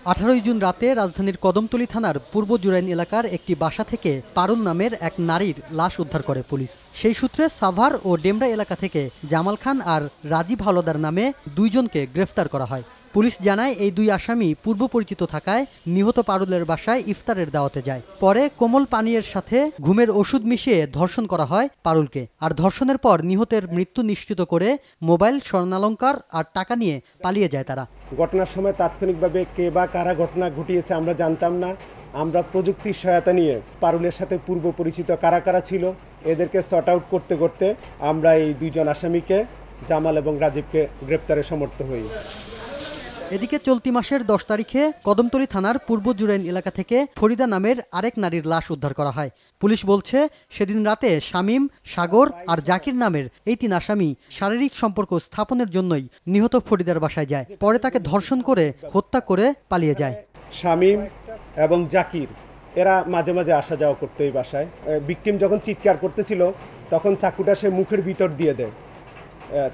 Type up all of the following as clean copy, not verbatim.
18 June রাতে রাজধানীর কদমতলী থানার পূর্ব জুরাইন এলাকার একটি বাসা থেকে পারুল নামের এক নারীর লাশ উদ্ধার করে পুলিশ। সেই সূত্রে সাভার ও ডেমরা এলাকা থেকে জামাল খান আর রাজীব হাওলাদার নামে দুইজনকে গ্রেফতার করা হয়। পুলিশ জানায় এই দুই আসামি পূর্ব পরিচিত থাকায় নিহত পারুলের বাসায় ইফতারের দাওয়াতে যায়। পরে কোমল পানীয়ের সাথে ঘুমের ওষুধ মিশিয়ে ধর্ষণ করা হয় পারুলকে। আর ধর্ষণের পর নিহতের মৃত্যু নিশ্চিত করে মোবাইল, স্বর্ণালংকার আর টাকা নিয়ে পালিয়ে যায় তারা। ঘটনার সময় তাৎক্ষণিকভাবে কে বা কারা ঘটনা ঘটিয়েছে আমরা জানতাম না। আমরা প্রযুক্তির সহায়তা নিয়ে পারুলের সাথে পূর্ব পরিচিত কারা কারা ছিল এদেরকে সর্ট আউট করতে করতে আমরা এই দুইজন আসামিকে জামাল এবং রাজীবকে গ্রেপ্তারে সমর্থ হই। এদিকে চলতি মাসের 10 তারিখে কদমতলী থানার পূর্ব জুরাইন এলাকা থেকে ফরিদা নামের আরেক নারীর লাশ উদ্ধার করা হয়। পুলিশ বলছে সেদিন রাতে শামীম, সাগর আর জাকির নামের এই 3 আসামি শারীরিক সম্পর্ক স্থাপনের জন্যই নিহত ফরিদার বাসায় যায়। পরে তাকে ধর্ষণ করে হত্যা করে পালিয়ে যায়। শামীম এবং জাকির এরা মাঝে মাঝে আসা যাওয়া করতো এই বাসায়। ভিকটিম যখন চিৎকার করতেছিল তখন চাকুটা সে মুখের ভিতর দিয়ে দেয়।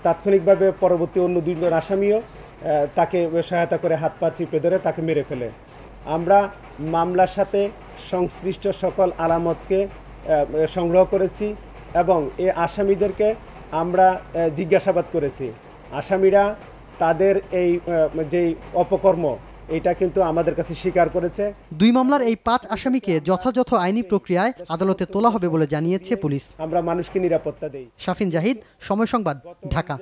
তাৎক্ষণিকভাবে পরবর্তী অন্য 2 জন আসামিও তাকে সহায়তা করে হাত পা চিপে ধরে তাকে মেরে ফেলে। আমরা মামলার সাথে সংশ্লিষ্ট সকল আলামতকে সংগ্রহ করেছি এবং এই আসামিদেরকে আমরা জিজ্ঞাসাবাদ করেছি। আসামিরা তাদের এই যেই অপকর্ম এটা কিন্তু আমাদের কাছে স্বীকার করেছে। 2 মামলার এই 5 আসামিকে যথাযথ আইনি প্রক্রিয়ায় আদালতে তোলা হবে বলে জানিয়েছে পুলিশ। আমরা মানুষকে নিরাপত্তা দেই। শাফিন জাহিদ, সময় সংবাদ, ঢাকা।